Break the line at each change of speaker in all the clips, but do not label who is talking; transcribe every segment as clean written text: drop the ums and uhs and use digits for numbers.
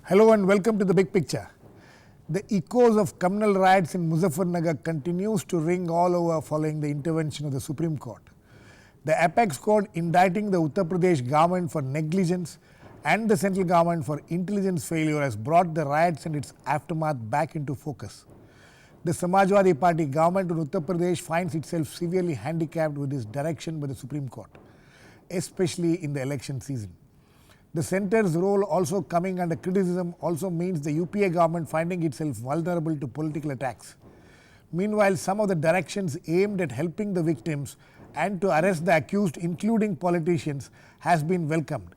Hello and welcome to The Big Picture. The echoes of communal riots in Muzaffarnagar continues to ring all over following the intervention of the Supreme Court. The apex court indicting the Uttar Pradesh government for negligence and the central government for intelligence failure has brought the riots and its aftermath back into focus. The Samajwadi Party government in Uttar Pradesh finds itself severely handicapped with this direction by the Supreme Court, especially in the election season. The centre's role also coming under criticism also means the UPA government finding itself vulnerable to political attacks. Meanwhile, some of the directions aimed at helping the victims and to arrest the accused, including politicians, has been welcomed.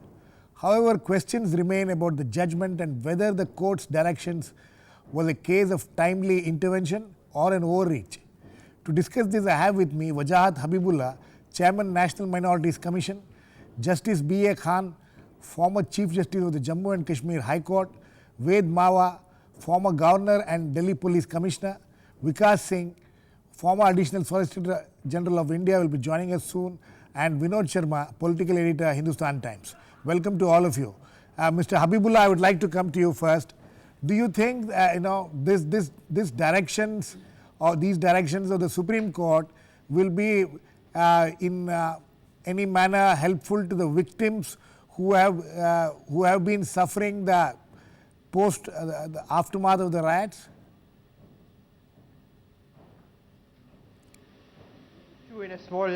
However, questions remain about the judgment and whether the court's directions was a case of timely intervention or an overreach. To discuss this, I have with me Wajahat Habibullah, Chairman, National Minorities Commission, Justice B.A. Khan, former Chief Justice of the Jammu and Kashmir High Court, Marwah, former Governor and Delhi Police Commissioner, Vikas Singh, former Additional Solicitor General of India will be joining us soon, and Vinod Sharma, Political Editor, Hindustan Times. Welcome to all of you. Mr. Habibullah, I would like to come to you first. Do you think these directions or these directions of the Supreme Court will be in any manner helpful to the victims who have been suffering the the aftermath of the riots?
In a small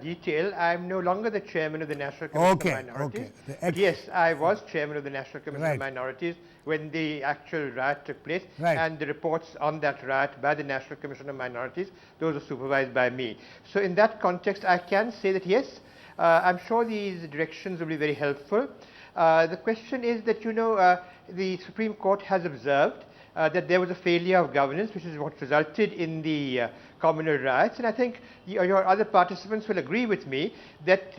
detail, I am no longer the chairman of the National Commission of Minorities. But yes, I was chairman of the National Commission of Minorities when the actual riot took place, and the reports on that riot by the National Commission of Minorities, those were supervised by me. So in that context, I can say that yes, I'm sure these directions will be very helpful. The question is that, the Supreme Court has observed that there was a failure of governance, which is what resulted in the communal riots. And I think your other participants will agree with me that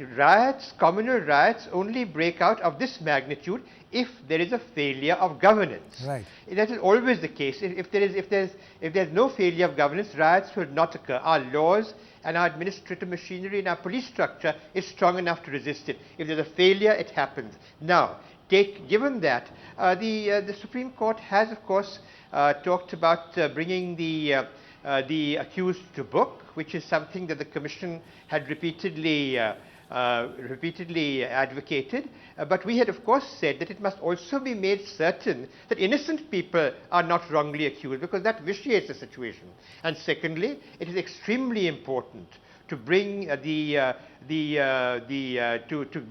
communal riots only break out of this magnitude if there is a failure of governance.
Right.
That is always the case. If there's no failure of governance, riots will not occur. Our laws and our administrative machinery and our police structure is strong enough to resist it. If there's a failure, it happens. Now, given that, the Supreme Court has, of course, talked about bringing the accused to book, which is something that the Commission had repeatedly advocated. But we had, of course, said that it must also be made certain that innocent people are not wrongly accused, because that vitiates the situation. And secondly, it is extremely important to bring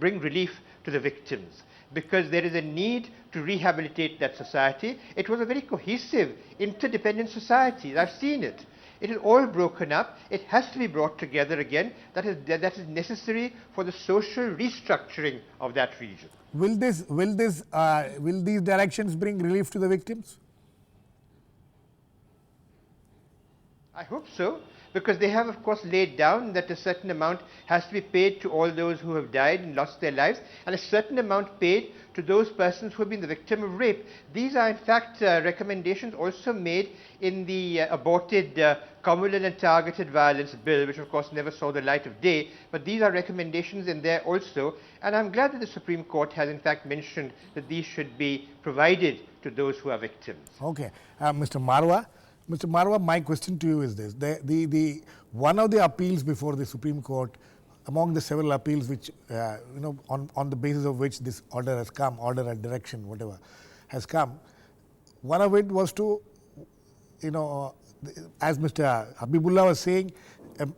bring relief to the victims, because there is a need to rehabilitate that society. It was a very cohesive, interdependent society. I've seen it. It is all broken up. It has to be brought together again. That is necessary for the social restructuring of that region.
Will these directions bring relief to the victims?
I hope so, because they have, of course, laid down that a certain amount has to be paid to all those who have died and lost their lives, and a certain amount paid to those persons who have been the victim of rape. These are, in fact, recommendations also made in the aborted communal and targeted violence bill, which, of course, never saw the light of day. But these are recommendations in there also, and I'm glad that the Supreme Court has, in fact, mentioned that these should be provided to those who are victims.
Okay. Mr. Marwah. Mr. Marwah, my question to you is this. One of the appeals before the Supreme Court, among the several appeals which, on the basis of which this order has come, order and direction, whatever, has come, one of it was to, as Mr. Habibullah was saying,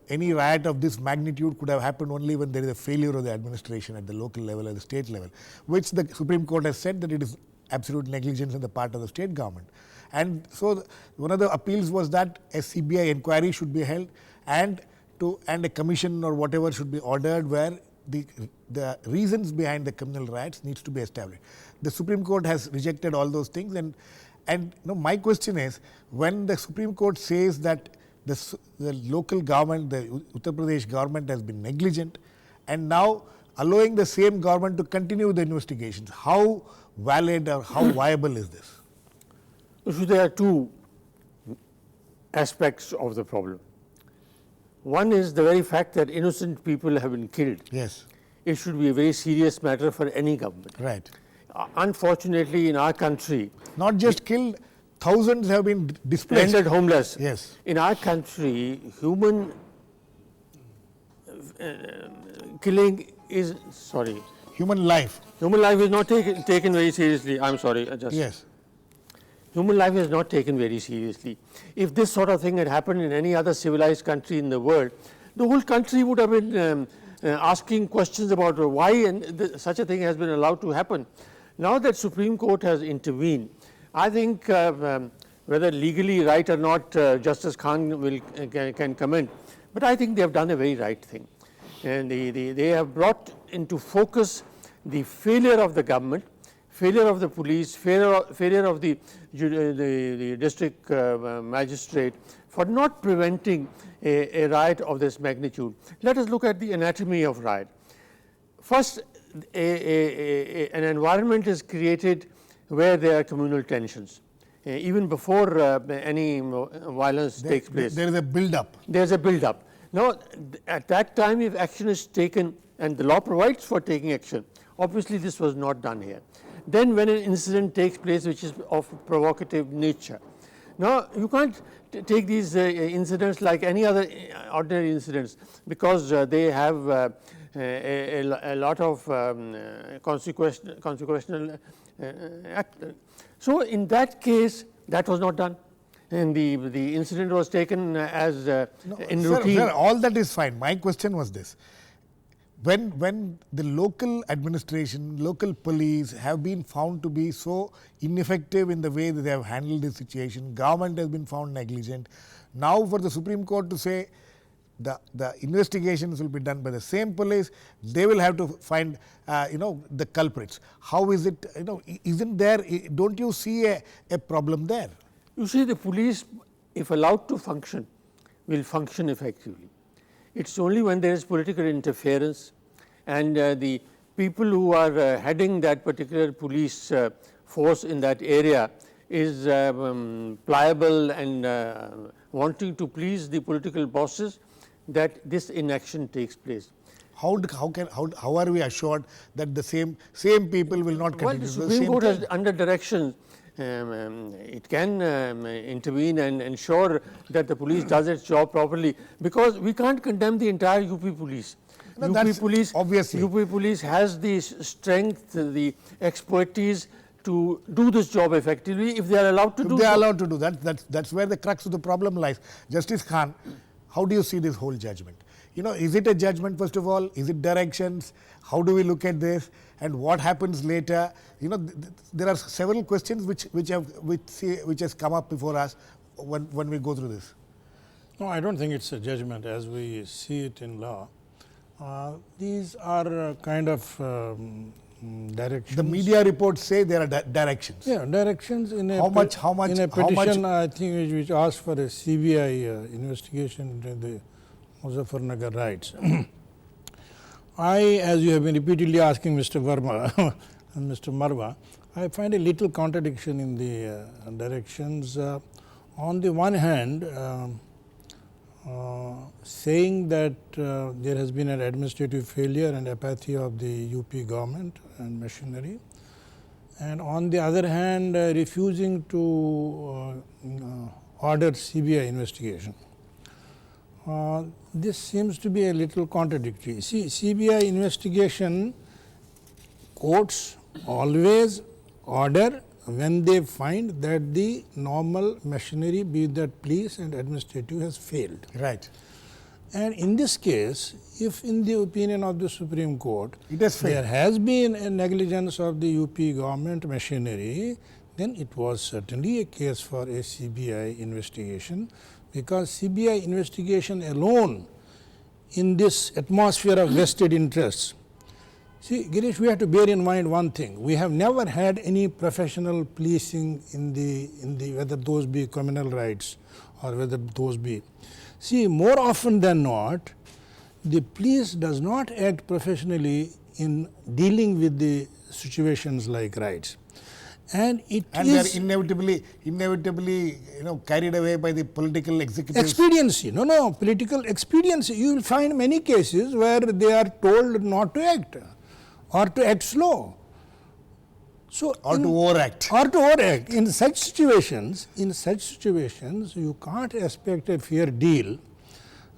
any riot of this magnitude could have happened only when there is a failure of the administration at the local level or the state level, which the Supreme Court has said that it is absolute negligence on the part of the state government. And so one of the appeals was that a CBI inquiry should be held and a commission or whatever should be ordered where the reasons behind the criminal riots needs to be established. The Supreme Court has rejected all those things, and my question is, when the Supreme Court says that the local government, the Uttar Pradesh government has been negligent, and now allowing the same government to continue the investigations, how valid or how viable is this?
So there are two aspects of the problem. One is the very fact that innocent people have been killed.
Yes.
It should be a very serious matter for any government.
Right.
unfortunately in our country,
not just killed, thousands have been displaced.
Rendered homeless.
Yes.
In our country, human killing is, sorry.
Human life.
Human life is not taken very seriously. I'm sorry.
Yes.
Human life is not taken very seriously. If this sort of thing had happened in any other civilized country in the world, the whole country would have been asking questions about why such a thing has been allowed to happen. Now that Supreme Court has intervened, I think whether legally right or not, Justice Khan can comment, but I think they have done a very right thing. And they have brought into focus the failure of the government, failure of the police, failure of the district magistrate for not preventing a riot of this magnitude. Let us look at the anatomy of riot. First, an environment is created where there are communal tensions. Even before any violence takes place.
There is a build-up.
There is a build-up. Now, at that time, if action is taken, and the law provides for taking action, obviously this was not done here. Then when an incident takes place which is of provocative nature. Now, you can't take these incidents like any other ordinary incidents, because they have a lot of consequential act. So, in that case, that was not done. And the incident was taken as in routine.
Sir, all that is fine. My question was this. When the local administration, local police have been found to be so ineffective in the way that they have handled this situation, government has been found negligent. Now for the Supreme Court to say the investigations will be done by the same police, they will have to find the culprits. How is it, isn't there, don't you see a problem there?
You see, the police, if allowed to function, will function effectively. It's only when there is political interference and the people who are heading that particular police force in that area is pliable and wanting to please the political bosses, that this inaction takes place.
How are we assured that the same people will not continue to do the same thing?
Well, the Supreme Court has under direction. It can intervene and ensure that the police does its job properly, because we can't condemn the entire UP police.
No,
UP police has the strength, the expertise to do this job effectively if they are allowed to do
so. If they are allowed to do that, that's where the crux of the problem lies. Justice Khan, how do you see this whole judgment? Is it a judgment first of all? Is it directions? How do we look at this? And what happens later? There are several questions which has come up before us when we go through this.
No, I don't think it's a judgment as we see it in law. These are kind of directions.
The media reports say there are directions.
Yeah, directions in a
how much
in a petition. I think which asked for a CBI investigation into the Muzaffarnagar riots. As you have been repeatedly asking Mr. Verma and Mr. Marwah, I find a little contradiction in the directions. On the one hand, saying that there has been an administrative failure and apathy of the UP government and machinery, and on the other hand, refusing to order CBI investigation. This seems to be a little contradictory. See, CBI investigation, courts always order when they find that the normal machinery, be that police and administrative, has failed.
Right.
And in this case, if in the opinion of the Supreme Court,
it has failed.
There has been a negligence of the UP government machinery, then it was certainly a case for a CBI investigation, because CBI investigation alone in this atmosphere of vested interests. See, Girish, we have to bear in mind one thing. We have never had any professional policing in the whether those be criminal rights or whether those be. See, more often than not, the police does not act professionally in dealing with the situations like riots. And they are
inevitably carried away by the political executives.
Expediency. No, political expediency. You will find many cases where they are told not to act or to act slow. So
or to overact.
Or to overact. In such situations, you can't expect a fair deal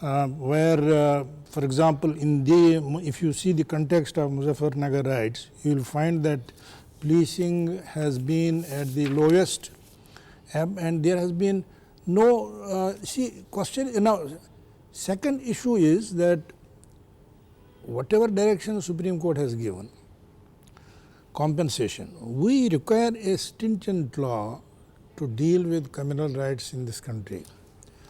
where, for example, if you see the context of Muzaffarnagar riots, you will find that policing has been at the lowest, and there has been no question. Now, second issue is that whatever direction the Supreme Court has given, compensation, we require a stringent law to deal with communal rights in this country.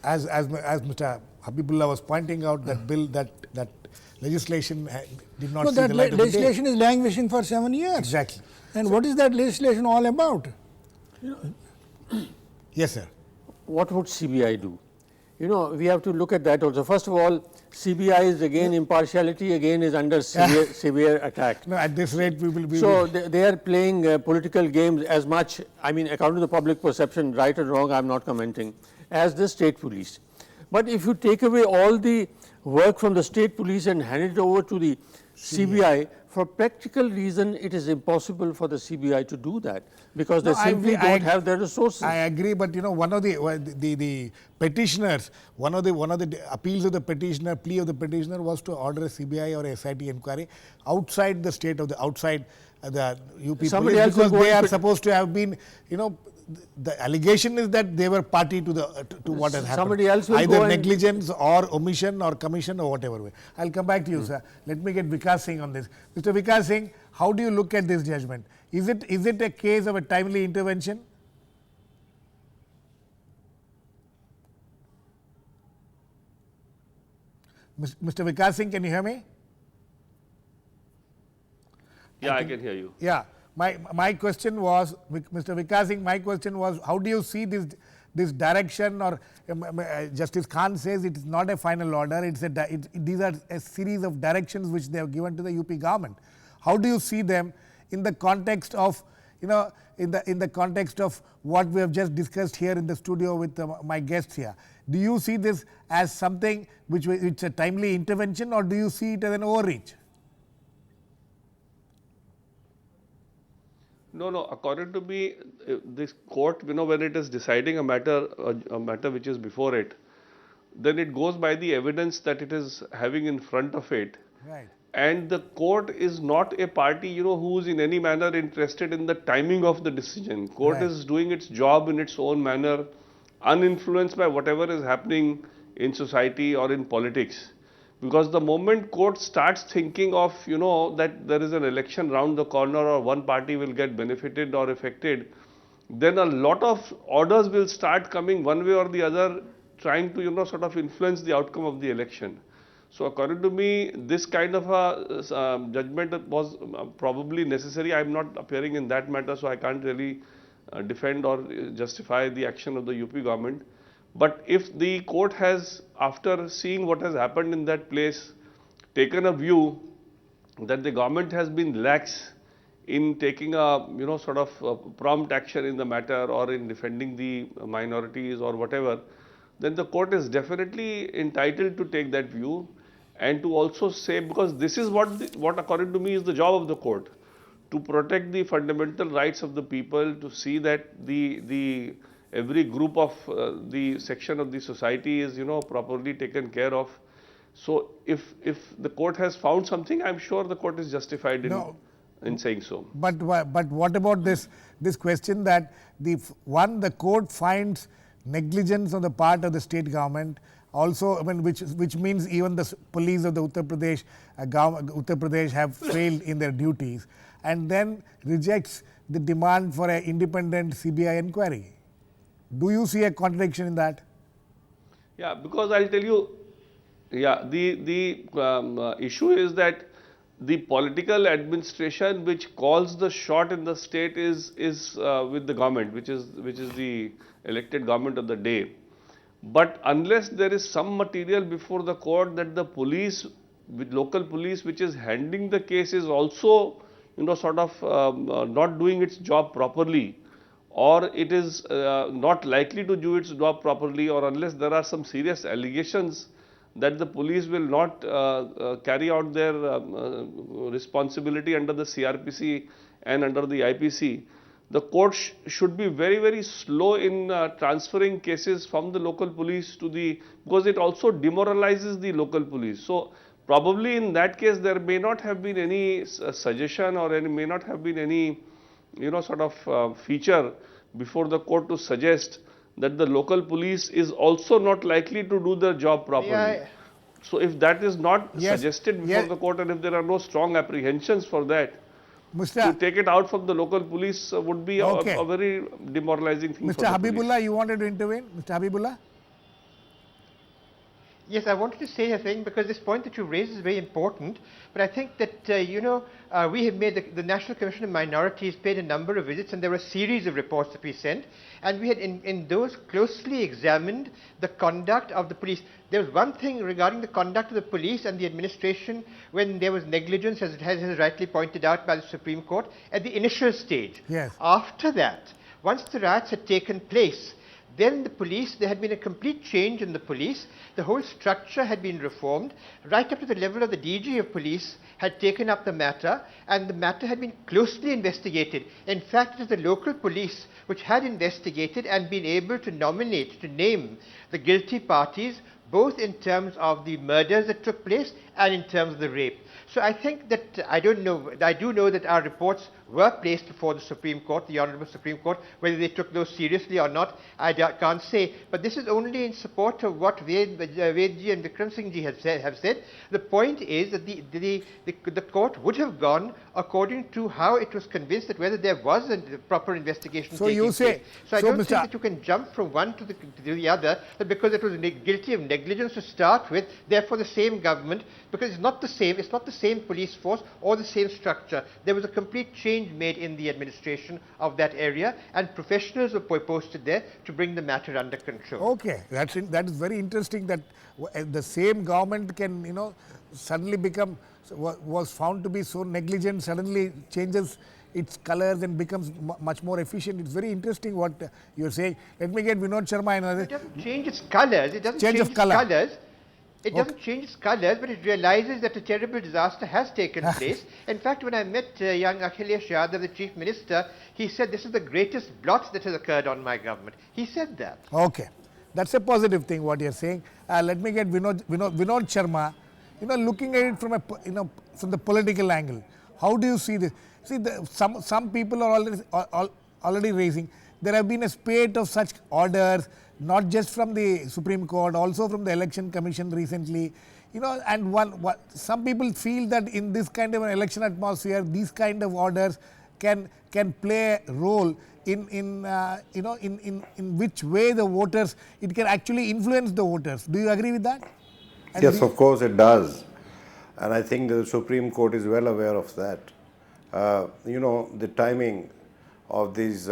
As Mr. Habibullah was pointing out, that bill, that legislation did not see the light of the day.
That legislation is languishing for 7 years.
Exactly.
And what is that legislation all about?
Yes, sir.
What would CBI do? We have to look at that also. First of all, CBI is again impartiality, again is under severe attack.
No, at this rate we will be.
So they are playing political games as much, according to the public perception, right or wrong, I am not commenting, as the state police. But if you take away all the work from the state police and hand it over to the CBI, for practical reason, it is impossible for the CBI to do that, because they simply don't have the resources.
I agree, but one of the petitioners, one of the appeals of the petitioner, plea of the petitioner was to order a CBI or a SIT inquiry outside the state of outside the UP
Somebody
police, because they are
put
supposed to have been, the allegation is that they were party to what has happened.
Somebody else will
either
go
negligence or omission or commission or whatever way. I'll come back to you, sir. Let me get Vikas Singh on this. Mr. Vikas Singh, how do you look at this judgment? Is it a case of a timely intervention? Mr. Vikas Singh, can you hear me?
Yeah, I can hear you.
Yeah. My question was, Mr. Vikas Singh, my question was, how do you see this direction, or Justice Khan says it is not a final order, these are a series of directions which they have given to the UP government. How do you see them in the context of, in the context of what we have just discussed here in the studio with my guests here? Do you see this as something which it's a timely intervention, or do you see it as an overreach?
No, according to me, this court, when it is deciding a matter which is before it, then it goes by the evidence that it is having in front of it.
Right.
And the court is not a party, who is in any manner interested in the timing of the decision. Court is doing its job in its own manner, uninfluenced by whatever is happening in society or in politics. Because the moment court starts thinking of, that there is an election round the corner or one party will get benefited or affected, then a lot of orders will start coming one way or the other, trying to, sort of influence the outcome of the election. So according to me, this kind of a judgment was probably necessary. I am not appearing in that matter, so I can't really defend or justify the action of the UP government. But if the court has, after seeing what has happened in that place, taken a view that the government has been lax in taking a, sort of prompt action in the matter or in defending the minorities or whatever, then the court is definitely entitled to take that view and to also say, because this is what according to me is the job of the court, to protect the fundamental rights of the people, to see that every group of the section of the society is, properly taken care of. So if the court has found something, I'm sure the court is justified in saying so.
But what about this question that the court finds negligence on the part of the state government, also, which means even the police of the Uttar Pradesh have failed in their duties, and then rejects the demand for an independent CBI inquiry. Do you see a contradiction in that?
Yeah, because I'll tell you, the issue is that the political administration which calls the shot in the state is with the government, which is the elected government of the day. But unless there is some material before the court that the police, with local police, which is handling the case, is also, sort of not doing its job properly, or it is not likely to do its job properly, or unless there are some serious allegations that the police will not carry out their responsibility under the CRPC and under the IPC, the court should be very, very slow in transferring cases from the local police to the, because it also demoralizes the local police. So probably in that case there may not have been any suggestion or may not have been any, sort of feature before the court to suggest that the local police is also not likely to do their job properly. So if that is not suggested before the court, and if there are no strong apprehensions for that, to take it out from the local police would be a very demoralizing thing.
Mr. Habibullah, you wanted to intervene? Mr. Habibullah?
Yes, I wanted to say a thing because this point that you raised is very important. But I think that, we have made, the National Commission of Minorities paid a number of visits, and there were a series of reports that we sent. And we had in those closely examined the conduct of the police. There was one thing regarding the conduct of the police and the administration when there was negligence, as it has rightly pointed out by the Supreme Court, at the initial stage.
Yes.
After that, once the riots had taken place, then the police, there had been a complete change in the police. The whole structure had been reformed, right up to the level of the DG of police had taken up the matter, and the matter had been closely investigated. In fact, it was the local police which had investigated and been able to nominate, to name the guilty parties, both in terms of the murders that took place and in terms of the rape. So I think that, I do know that our reports were placed before the Supreme Court, the Honourable Supreme Court. Whether they took those seriously or not, I can't say. But this is only in support of what Vedji and Vikram Singh ji have said. The point is that the court would have gone according to how it was convinced that whether there was a proper investigation taking place. So I don't think that you can jump from one to the other, that because it was guilty of negligence to start with, therefore the same government, because it's not the same police force or the same structure. There was a complete change made in the administration of that area, and professionals were posted there to bring the matter under control.
Okay, that is very interesting that the same government can, suddenly become, was found to be so negligent, suddenly changes its colors and becomes much more efficient. It's very interesting what you're saying. Let me get Vinod Sharma and others.
It doesn't change its colors. It doesn't change its colors. It doesn't change its colors, but it realizes that a terrible disaster has taken place. In fact, when I met young Akhilesh Yadav, the Chief Minister, he said, this is the greatest blot that has occurred on my government. He said that.
Okay. That's a positive thing, what you're saying. Let me get Vinod Sharma. Looking at it from from the political angle, how do you see this? See, some people are already raising. There have been a spate of such orders, not just from the Supreme Court, also from the Election Commission recently. And some people feel that in this kind of an election atmosphere, these kind of orders can play a role in which way the voters, it can actually influence the voters. Do you agree with that?
And yes, of course it does. And I think the Supreme Court is well aware of that. The timing of this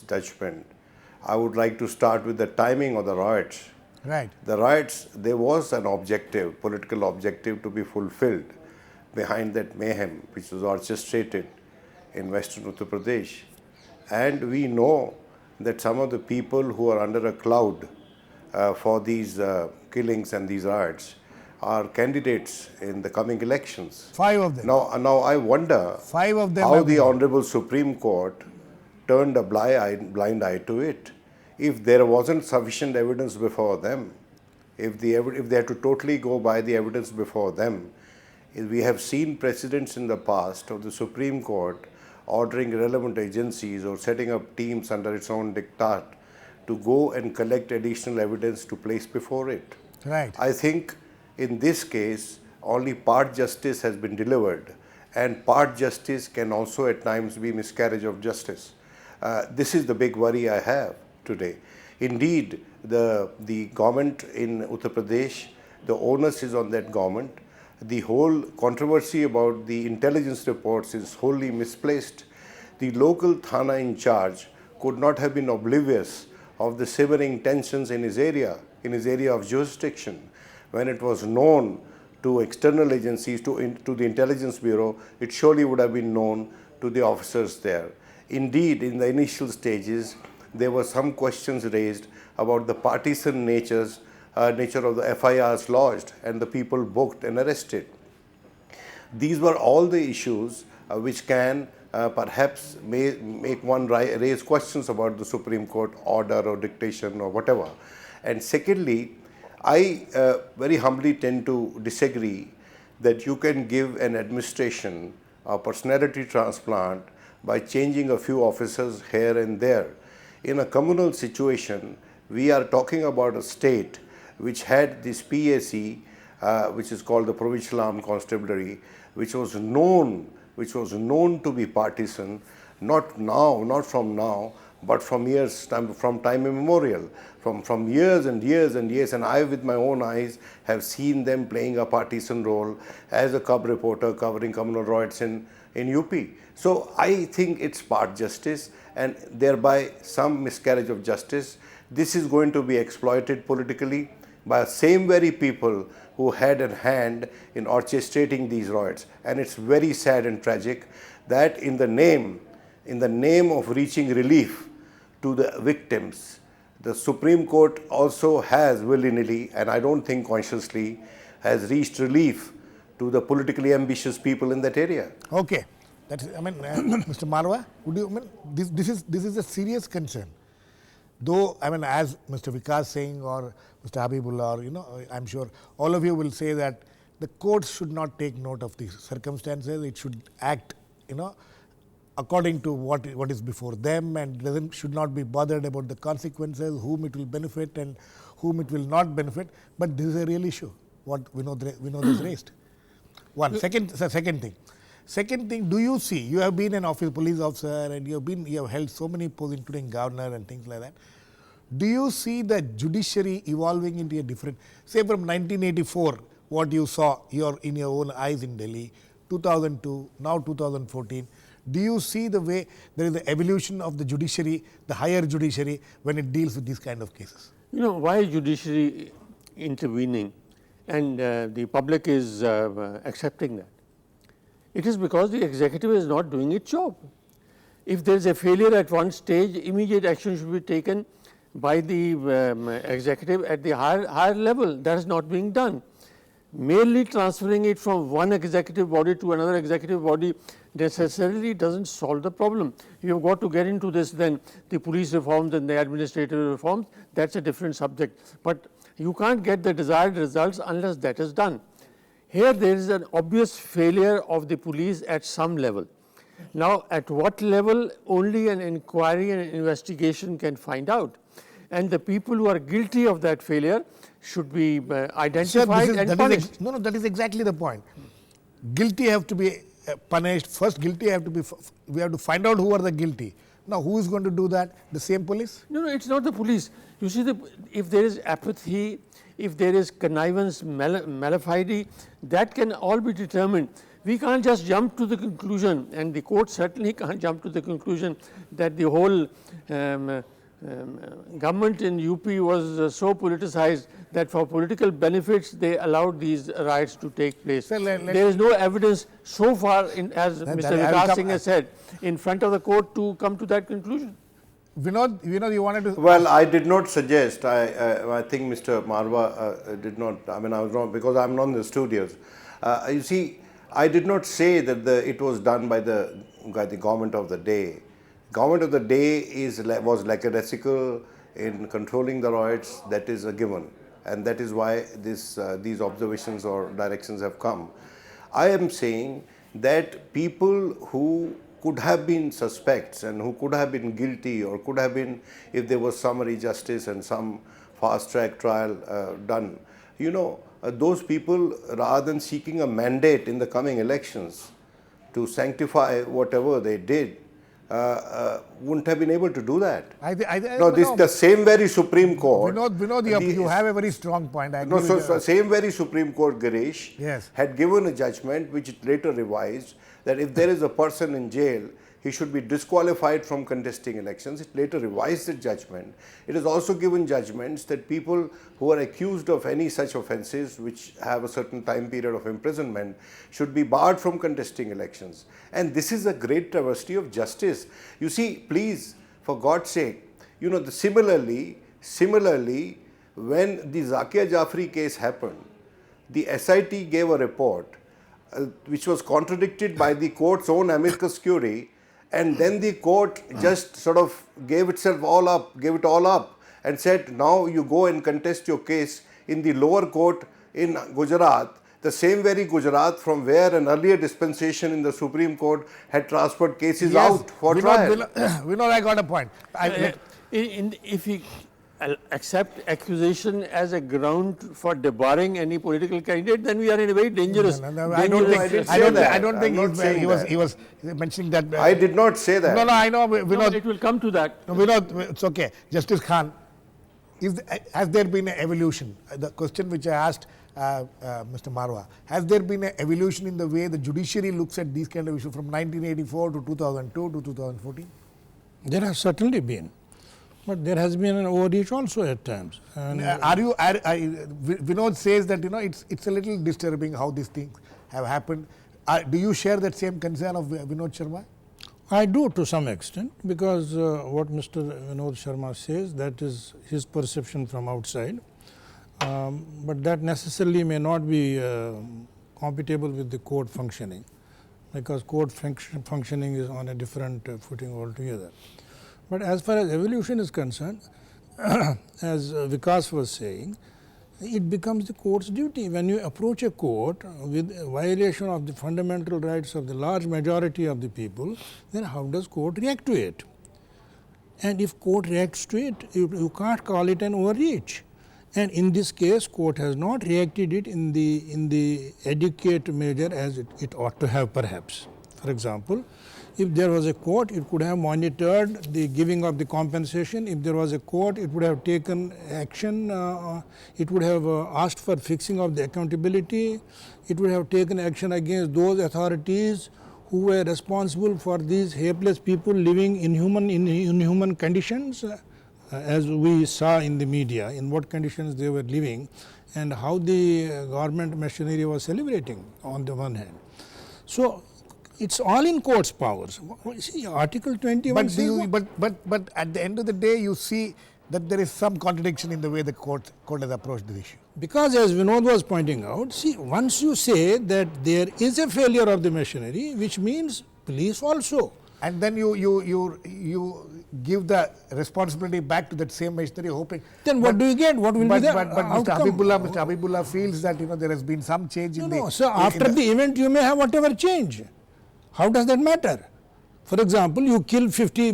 judgment, I would like to start with the timing of the riots.
Right.
The riots, there was an objective, political objective to be fulfilled behind that mayhem which was orchestrated in western Uttar Pradesh. And we know that some of the people who are under a cloud for these killings and these riots are candidates in the coming elections.
5 of them.
Now I wonder
5 of them
how the Honorable Supreme Court turned a blind eye to it. If there wasn't sufficient evidence before them, if they had to totally go by the evidence before them, we have seen precedents in the past of the Supreme Court ordering relevant agencies or setting up teams under its own diktat to go and collect additional evidence to place before it.
Right.
I think in this case, only part justice has been delivered, and part justice can also at times be miscarriage of justice. This is the big worry I have today. Indeed, the government in Uttar Pradesh, the onus is on that government. The whole controversy about the intelligence reports is wholly misplaced. The local Thana in charge could not have been oblivious of the simmering tensions in his area of jurisdiction. When it was known to external agencies, to the Intelligence Bureau, it surely would have been known to the officers there. Indeed, in the initial stages, there were some questions raised about the partisan natures nature of the FIRs lodged and the people booked and arrested. These were all the issues which can perhaps make one raise questions about the Supreme Court order or dictation or whatever. And secondly, I very humbly tend to disagree that you can give an administration a personality transplant by changing a few officers here and there. In a communal situation, we are talking about a state which had this PAC, which is called the Provincial Armed Constabulary, which was known to be partisan, not from now, but from time immemorial, from years and years and years. And I, with my own eyes, have seen them playing a partisan role as a cub reporter covering communal riots in UP. So I think it's part justice and thereby some miscarriage of justice. This is going to be exploited politically by the same very people who had a hand in orchestrating these riots. And it's very sad and tragic that in the name of reaching relief to the victims, the Supreme Court also has willy-nilly, and I don't think consciously, has reached relief to the politically ambitious people in that area.
Okay. That's, Mr. Marwah, this is a serious concern. Though, as Mr. Vikas saying or Mr. Habibullah, or, I'm sure all of you will say that the courts should not take note of these circumstances. It should act, according to what is before them, and should not be bothered about the consequences, whom it will benefit and whom it will not benefit. But this is a real issue, what Vinod has raised. Second thing, do you see, you have been an police officer and you have held so many posts, including governor and things like that. Do you see the judiciary evolving into a different, say from 1984, what you saw in your own eyes in Delhi, 2002, now 2014, do you see the way there is the evolution of the judiciary, the higher judiciary, when it deals with these kind of cases?
Why is judiciary intervening and the public is accepting that? It is because the executive is not doing its job. If there is a failure at one stage, immediate action should be taken by the executive at the higher level. That is not being done. Merely transferring it from one executive body to another executive body necessarily doesn't solve the problem. You have got to get into this, then the police reforms and the administrative reforms, that's a different subject. But you can't get the desired results unless that is done. Here there is an obvious failure of the police at some level. Now, at what level, only an inquiry and investigation can find out. And the people who are guilty of that failure should be identified and punished.
That is exactly the point. Guilty have to be punished. First, we have to find out who are the guilty. Now, who is going to do that? The same police?
No, it's not the police. You see, if there is apathy, if there is connivance, malafide, that can all be determined. We can't just jump to the conclusion, and the court certainly can't jump to the conclusion that the whole government in UP was so politicized that for political benefits they allowed these riots to take place. There is no evidence so far, as Mr. Vikas Singh has said, in front of the court to come to that conclusion.
Vinod, you wanted to...
Well, I did not suggest, I think Mr. Marwah did not, I was wrong because I'm not in the studios. You see, I did not say that it was done by the government of the day. Government of the day was lackadaisical in controlling the riots, that is a given. And that is why these observations or directions have come. I am saying that people who could have been suspects and who could have been guilty or could have been, if there was summary justice and some fast-track trial done, those people, rather than seeking a mandate in the coming elections to sanctify whatever they did, wouldn't have been able to do that. The same very Supreme Court.
Vinod, you have a very strong point.
Same very Supreme Court, Girish, had given a judgment which it later revised, that if there is a person in jail, he should be disqualified from contesting elections. It later revised the judgment. It has also given judgments that people who are accused of any such offences which have a certain time period of imprisonment should be barred from contesting elections. And this is a great travesty of justice. You see, please, for God's sake, similarly, when the Zakia Jafri case happened, the SIT gave a report which was contradicted by the court's own amicus curiae, and then the court just sort of gave it all up and said, now you go and contest your case in the lower court in Gujarat, the same very Gujarat from where an earlier dispensation in the Supreme Court had transferred cases out for trial.
Vinod, I got a point.
If we accept accusation as a ground for debarring any political candidate, then we are in a very dangerous.
I don't think he was mentioning that.
I did not say that.
No, I know, Vinod.
No, it will come to that.
No, Vinod, it's okay. Justice Khan, has there been an evolution? The question which I asked Mr. Marwah, has there been an evolution in the way the judiciary looks at these kind of issues from 1984 to 2002 to 2014?
There has certainly been. But there has been an overreach also at times. And
Vinod says that it's a little disturbing how these things have happened. Do you share that same concern of Vinod Sharma?
I do to some extent, because what Mr. Vinod Sharma says, that is his perception from outside. But that necessarily may not be compatible with the court functioning, because court functioning is on a different footing altogether. But as far as evolution is concerned, as Vikas was saying, it becomes the court's duty. When you approach a court with a violation of the fundamental rights of the large majority of the people, then how does court react to it? And if court reacts to it, you can't call it an overreach. And in this case, court has not reacted it in the adequate measure as it ought to have, perhaps. For example, if there was a court, it could have monitored the giving of the compensation. If there was a court, it would have taken action. It would have asked for fixing of the accountability. It would have taken action against those authorities who were responsible for these helpless people living in inhuman conditions, as we saw in the media, in what conditions they were living and how the government machinery was celebrating on the one hand. So it's all in court's powers. See, Article 21.
But at the end of the day, you see that there is some contradiction in the way the court has approached the issue.
Because as Vinod was pointing out, see, once you say that there is a failure of the machinery, which means police also.
And then you give the responsibility back to that same machinery, hoping.
Then what do you get? What will be the outcome?
Mr. Habibullah feels that there has been some change in the.
No, so after the event, you may have whatever change. How does that matter? For example, you kill 50,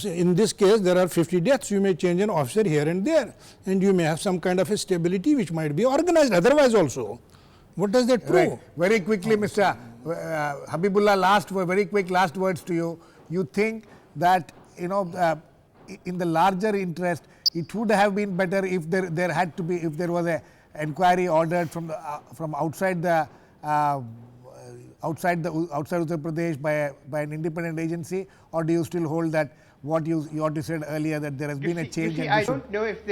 in this case there are 50 deaths, you may change an officer here and there, and you may have some kind of a stability which might be organized otherwise also. What does that prove?
Right. Very quickly, Mr. Habibullah, very quick last words to you. You think that, in the larger interest, it would have been better if there had to be, if there was a inquiry ordered from outside Uttar Pradesh by an independent agency, or do you still hold that what you said earlier, that there has been a change?
I don't know if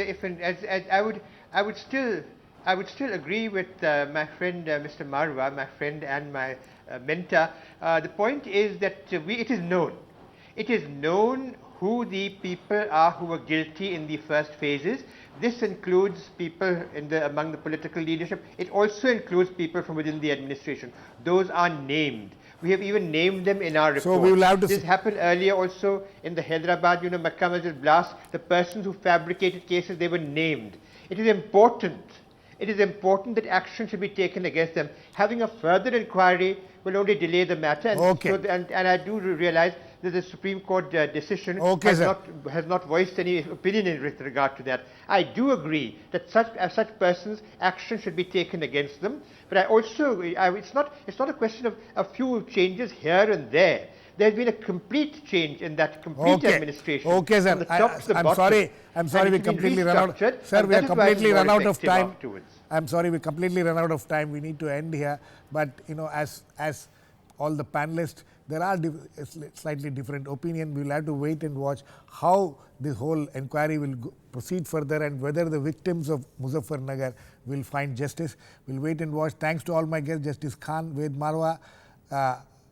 I would still agree with my friend Mr. Marwah, my friend and my mentor. The point is that it is known who the people are who were guilty in the first phases. This includes people among the political leadership. It also includes people from within the administration. Those are named. We have even named them in our report.
So we will have to.
This happened earlier also in the Hyderabad, Makkah Masjid blast. The persons who fabricated cases, they were named. It is important. It is important that action should be taken against them. Having a further inquiry will only delay the matter. And, and I do realize that the Supreme Court decision has not voiced any opinion in regard to that. I do agree that such persons, action should be taken against them. But I also, it's not a question of a few changes here and there. There has been a complete change in that complete administration.
Okay, sir.
From the top to the bottom.
I'm sorry, we completely run out. Sir, we are completely run out of time. I'm sorry, we completely run out of time. We need to end here. But as all the panelists, there are slightly different opinions. We'll have to wait and watch how this whole inquiry will proceed further and whether the victims of Muzaffarnagar will find justice. We'll wait and watch. Thanks to all my guests, Justice Khan, Marwah,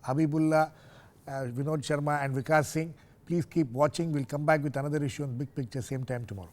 Habibullah, Vinod Sharma and Vikas Singh. Please keep watching. We'll come back with another issue on Big Picture same time tomorrow.